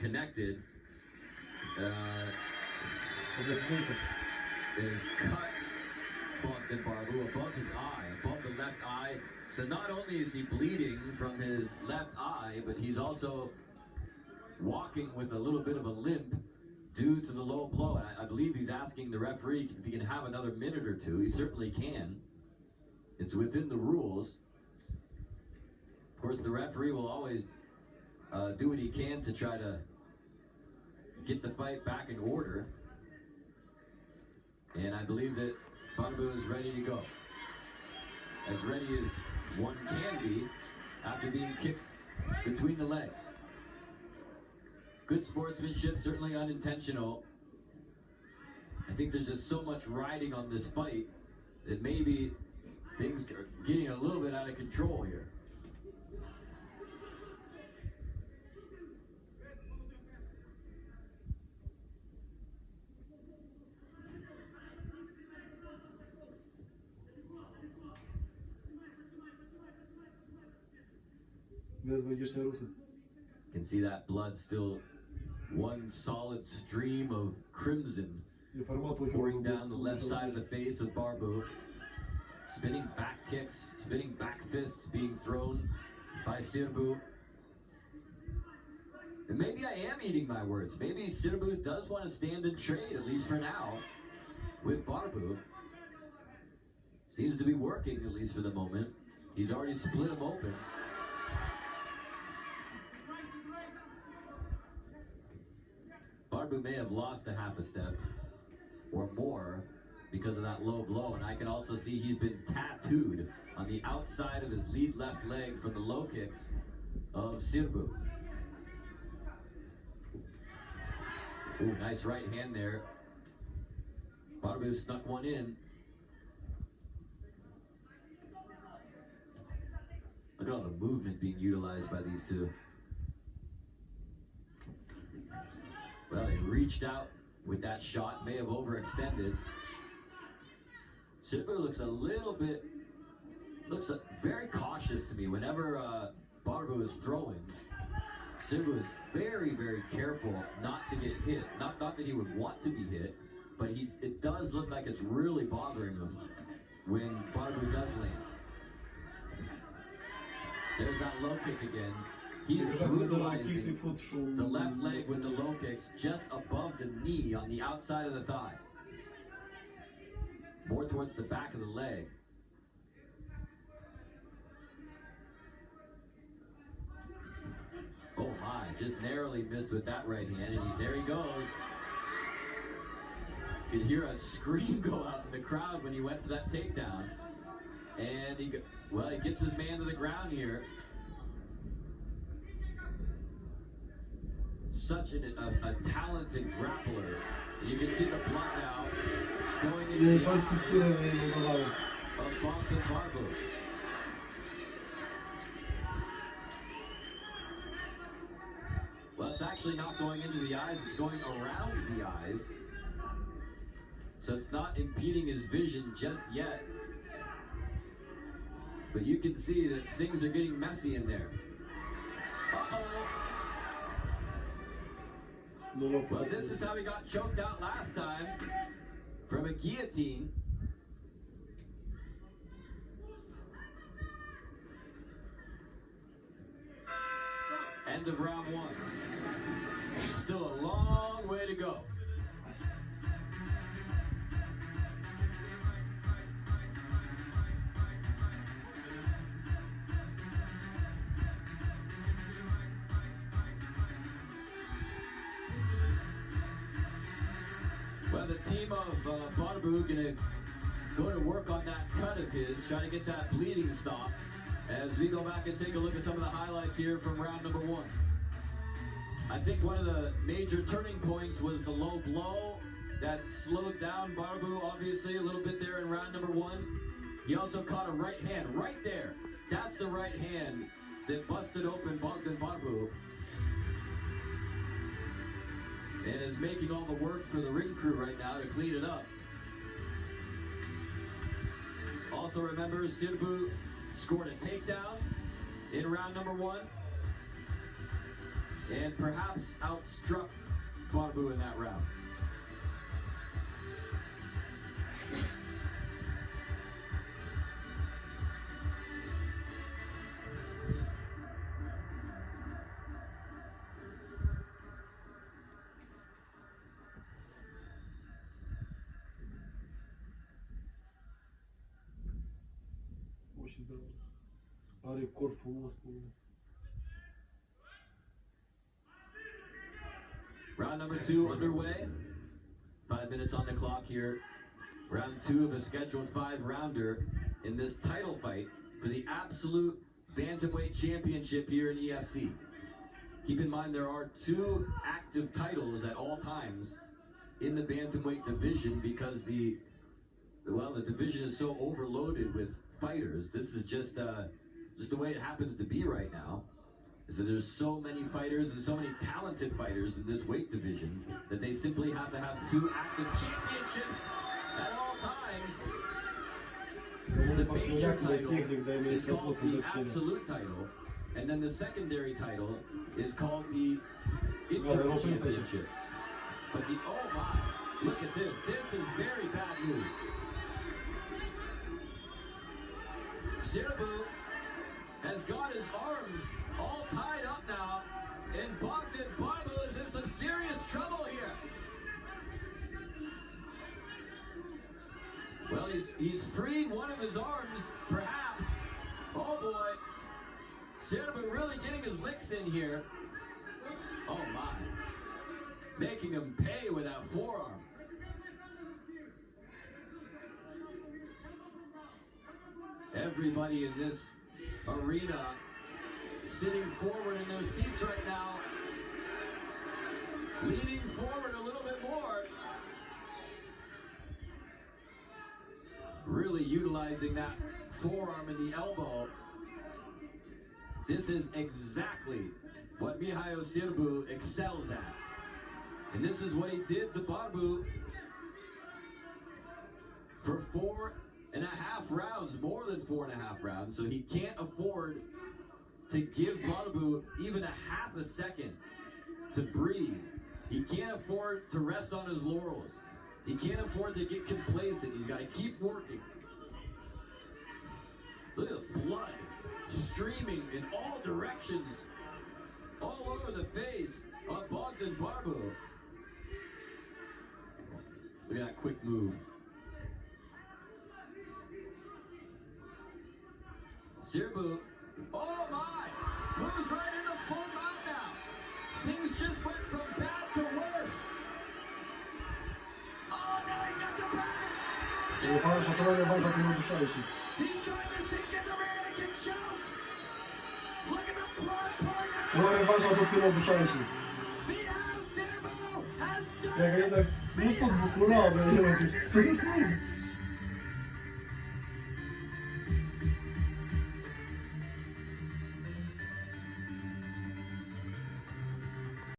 connected. Is cut Barbu above his eye, above the left eye. So not only is he bleeding from his left eye, but he's also walking with a little bit of a limp due to the low blow. And I believe he's asking the referee if he can have another minute or two. He certainly can. It's within the rules. Of course, the referee will always do what he can to try to get the fight back in order. And I believe that Barbu is ready to go. As ready as one can be after being kicked between the legs. Good sportsmanship, certainly unintentional. I think there's just so much riding on this fight that maybe things are getting a little bit out of control here. Can see that blood still one solid stream of crimson pouring down the left side of the face of Barbu. Spinning back kicks, spinning back fists being thrown by Sirbu. And maybe I am eating my words. Maybe Sirbu does want to stand and trade, at least for now, with Barbu. Seems to be working, at least for the moment. He's already split him open. Barbu may have lost a half a step or more because of that low blow, and I can also see he's been tattooed on the outside of his lead left leg from the low kicks of Sirbu. Ooh, nice right hand there. Barbu snuck one in. Look at all the movement being utilized by these two. Well, he reached out with that shot, may have overextended. Sirbu looks a little bit, looks very cautious to me. Whenever Barbu is throwing, Sirbu is very, very careful not to get hit. Not that he would want to be hit, but it does look like it's really bothering him when Barbu does land. There's that low kick again. He is brutalizing the left leg with the low kicks just above the knee on the outside of the thigh. More towards the back of the leg. Oh my, just narrowly missed with that right hand, and there he goes. You could hear a scream go out in the crowd when he went for that takedown. And he gets his man to the ground here. Such a talented grappler. You can see the blood now going into the eyes of Barbu. Well, it's actually not going into the eyes, it's going around the eyes. So it's not impeding his vision just yet. But you can see that things are getting messy in there. Well, this is how he got choked out last time, from a guillotine. End of round one. Still a long way to go. Well, the team of Barbu gonna go to work on that cut of his, try to get that bleeding stopped, as we go back and take a look at some of the highlights here from round number one. I think one of the major turning points was the low blow that slowed down Barbu, obviously, a little bit there in round number one. He also caught a right hand right there. That's the right hand that busted open Barbu. And is making all the work for the ring crew right now to clean it up. Also remember, Sirbu scored a takedown in round number one. and perhaps outstruck Barbu in that round. Are corp frumos cu... Round number 2 underway. 5 minutes on the clock here. Round 2 of a scheduled 5-rounder in this title fight for the absolute bantamweight championship here in EFC. Keep in mind there are 2 active titles at all times in the bantamweight division because the division is so overloaded with fighters. This is just the way it happens to be right now. Is that there's so many fighters and so many talented fighters in this weight division that they simply have to have 2 active championships at all times. The major title is called the absolute title, and then the secondary title is called the interim championship. But oh my, look at this. This is very bad news. Sirbu has got his arms all tied up now, and Barbu is in some serious trouble here. Well, he's freed one of his arms, perhaps. Oh boy, Sirbu really getting his licks in here. Oh my, making him pay with that forearm. Everybody in this arena sitting forward in their seats right now, leaning forward a little bit more, really utilizing that forearm and the elbow. This is exactly what Mihail Sirbu excels at. And this is what he did to Barbu for 4.5 rounds, more than 4.5 rounds, so he can't afford to give Barbu even a half a second to breathe. He can't afford to rest on his laurels. He can't afford to get complacent. He's got to keep working. Look at the blood streaming in all directions, all over the face of Bogdan Barbu. Look at that quick move. Sirbu, oh my, moves right into full mount now. Things just went from bad to worse. Oh, now he's got the back. He's trying to sink in the rear and can choke. Look at the blood pouring out. Mihail Sirbu has done it.